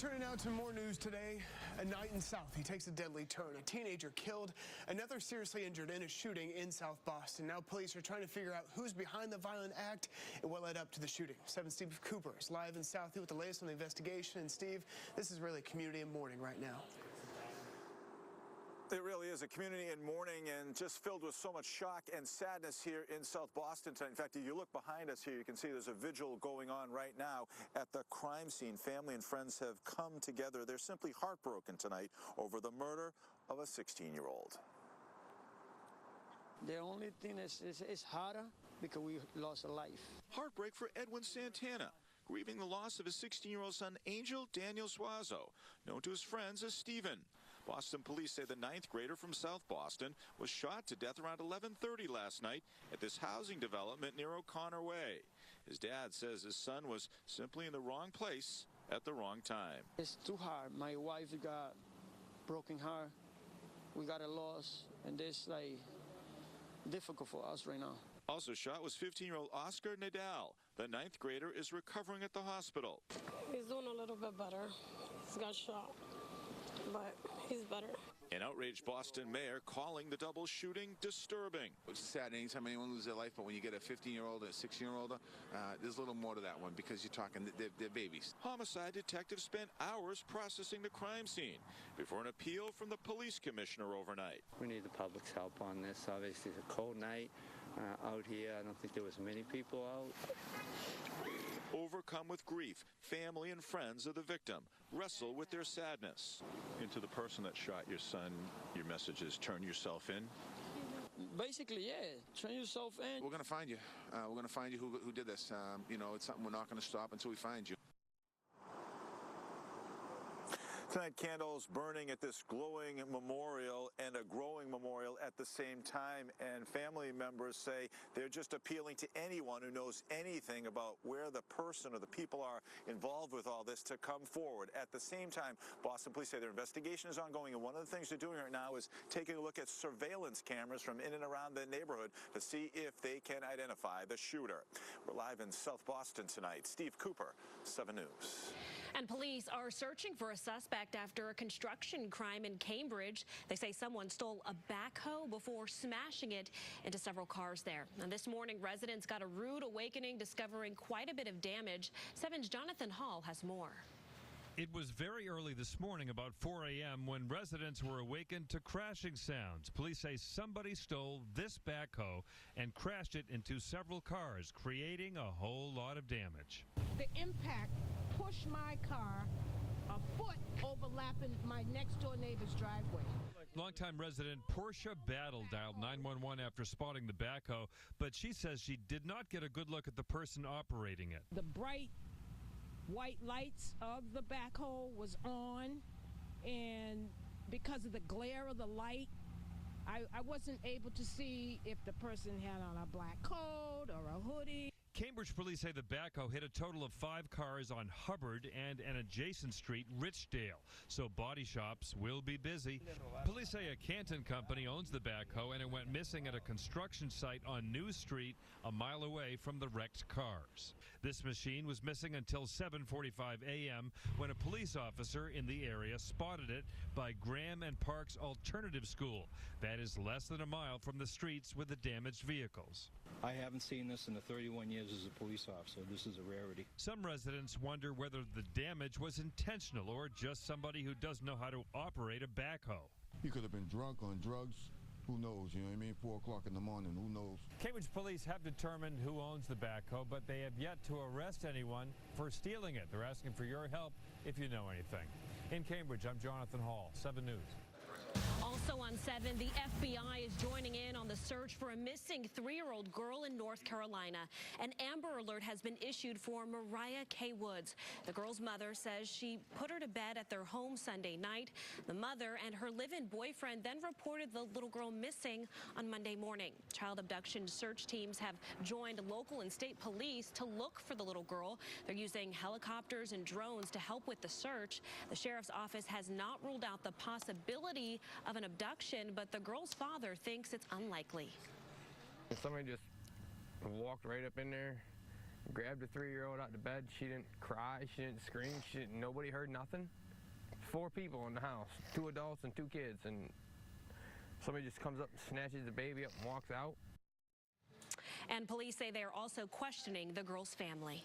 Turning now to more news today. A night in Southie takes a deadly turn. A teenager killed, another seriously injured in a shooting in South Boston. Now police are trying to figure out who's behind the violent act and what led up to the shooting. 7's Steve Cooper is live in Southie with the latest on the investigation. And Steve, this is really community in mourning right now. It really is a community in mourning and just filled with so much shock and sadness here in South Boston tonight. In fact, if you look behind us here, you can see there's a vigil going on right now at the crime scene. Family and friends have come together. They're simply heartbroken tonight over the murder of a 16-year-old. The only thing is harder because we lost a life. Heartbreak for Edwin Santana, grieving the loss of his 16-year-old son, Angel Daniel Suazo, known to his friends as Steven. Boston police say the 9th grader from South Boston was shot to death around 11:30 last night at this housing development near O'Connor Way. His dad says his son was simply in the wrong place at the wrong time. It's too hard. My wife got broken heart. We got a loss, and it's like difficult for us right now. Also shot was 15-year-old Oscar Nadal. The 9th grader is recovering at the hospital. He's doing a little bit better. He's got shot, but he's better. An outraged Boston mayor calling the double shooting disturbing. It's sad anytime anyone loses their life, but when you get a 15-year-old and a 16-year-old, there's a little more to that one because you're talking, they're babies. Homicide detectives spent hours processing the crime scene before an appeal from the police commissioner overnight. We need the public's help on this. Obviously, it's a cold night out here. I don't think there was many people out. Overcome with grief, family and friends of the victim wrestle with their sadness. And to the person that shot your son, your message is turn yourself in? Basically, yeah, turn yourself in. We're going to find you. We're going to find you who did this. You know, it's something we're not going to stop until we find you. Tonight, candles burning at this glowing memorial and a growing memorial at the same time, and family members say they're just appealing to anyone who knows anything about where the person or the people are involved with all this to come forward. At the same time, Boston police say their investigation is ongoing, and one of the things they're doing right now is taking a look at surveillance cameras from in and around the neighborhood to see if they can identify the shooter. We're live in South Boston tonight. Steve Cooper, 7 News. And police are searching for a suspect after a construction crime in Cambridge. They say someone stole a backhoe before smashing it into several cars there. And this morning, residents got a rude awakening, discovering quite a bit of damage. 7's Jonathan Hall has more. It was very early this morning, about 4 a.m., when residents were awakened to crashing sounds. Police say somebody stole this backhoe and crashed it into several cars, creating a whole lot of damage. The impact pushed my car a foot overlapping my next-door neighbor's driveway. Longtime resident Portia Battle dialed 911 after spotting the backhoe, but she says she did not get a good look at the person operating it. The bright white lights of the backhoe was on, and because of the glare of the light, I wasn't able to see if the person had on a black coat or a hoodie. Cambridge police say the backhoe hit a total of 5 cars on Hubbard and an adjacent street, Richdale, so body shops will be busy. Police say a Canton company owns the backhoe and it went missing at a construction site on New Street, a mile away from the wrecked cars. This machine was missing until 7:45 a.m. when a police officer in the area spotted it by Graham and Park's Alternative School. That is less than a mile from the streets with the damaged vehicles. I haven't seen this in the 31 years as a police officer. This is a rarity. Some residents wonder whether the damage was intentional or just somebody who doesn't know how to operate a backhoe. He could have been drunk on drugs. Who knows? You know what I mean? 4 o'clock in the morning. Who knows? Cambridge police have determined who owns the backhoe, but they have yet to arrest anyone for stealing it. They're asking for your help if you know anything. In Cambridge, I'm Jonathan Hall, 7 News. Also on 7, the FBI is joining in on the search for a missing 3-year-old girl in North Carolina. An Amber Alert has been issued for Mariah K. Woods. The girl's mother says she put her to bed at their home Sunday night. The mother and her live-in boyfriend then reported the little girl missing on Monday morning. Child abduction search teams have joined local and state police to look for the little girl. They're using helicopters and drones to help with the search. The sheriff's office has not ruled out the possibility of an abduction, but the girl's father thinks it's unlikely. Somebody just walked right up in there grabbed a 3-year-old out of bed. She didn't cry, she didn't scream, nobody heard nothing. 4 people in the house, 2 adults and 2 kids, and somebody just comes up and snatches the baby up and walks out. And police say they are also questioning the girl's family.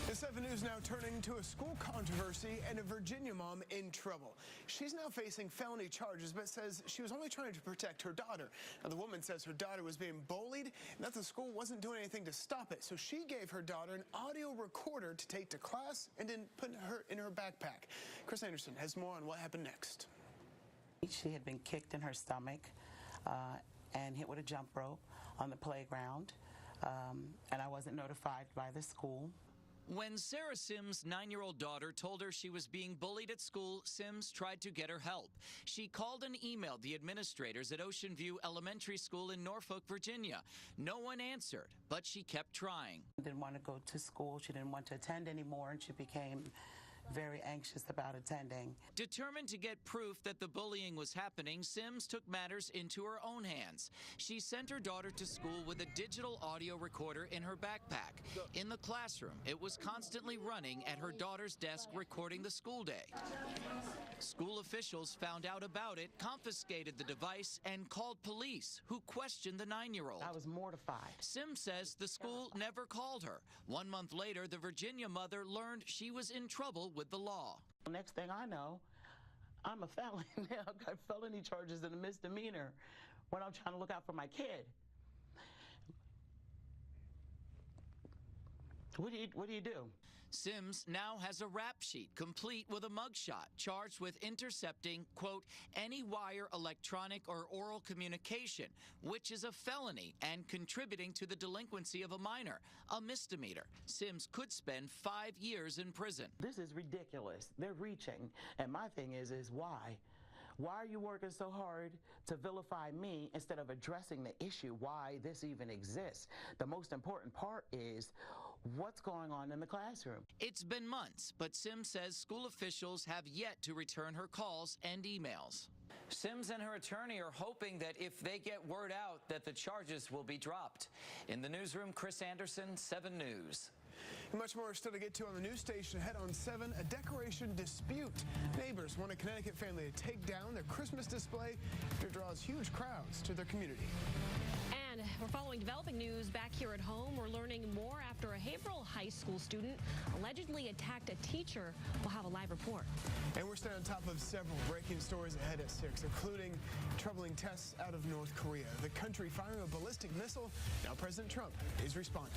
The 7 News now turning to a school controversy and a Virginia mom in trouble. She's now facing felony charges, but says she was only trying to protect her daughter. Now, the woman says her daughter was being bullied and that the school wasn't doing anything to stop it. So she gave her daughter an audio recorder to take to class and then put her in her backpack. Chris Anderson has more on what happened next. She had been kicked in her stomach and hit with a jump rope on the playground, and I wasn't notified by the school. When Sarah Sims' 9-year-old daughter told her she was being bullied at school, Sims tried to get her help. She called and emailed the administrators at Ocean View Elementary School in Norfolk, Virginia. No one answered, but she kept trying. Didn't want to go to school. She didn't want to attend anymore, and she became very anxious about attending. Determined to get proof that the bullying was happening, Sims took matters into her own hands. She sent her daughter to school with a digital audio recorder in her backpack. In the classroom, it was constantly running at her daughter's desk, recording the school day. School officials found out about it, confiscated the device, and called police, who questioned the 9-year-old. I was mortified. Sims says the school never called her. 1 month later, the Virginia mother learned she was in trouble with the law. Next thing I know, I'm a felon now. I've got felony charges and a misdemeanor when I'm trying to look out for my kid. What do you do? Sims now has a rap sheet complete with a mugshot, charged with intercepting, quote, any wire, electronic, or oral communication, which is a felony, and contributing to the delinquency of a minor, a misdemeanor. Sims could spend 5 years in prison. This is ridiculous. They're reaching. And my thing is why? Why are you working so hard to vilify me instead of addressing the issue, why this even exists? The most important part is what's going on in the classroom. It's been months, but Sims says school officials have yet to return her calls and emails. Sims and her attorney are hoping that if they get word out that the charges will be dropped. In the newsroom, Chris Anderson, 7 News. And much more still to get to on the news station ahead on 7, a decoration dispute. Neighbors want a Connecticut family to take down their Christmas display that draws huge crowds to their community. And we're following developing news back here at home. We're learning more after a Haverhill High School student allegedly attacked a teacher. We'll have a live report. And we're staying on top of several breaking stories ahead at 6, including troubling tests out of North Korea. The country firing a ballistic missile. Now President Trump is responding.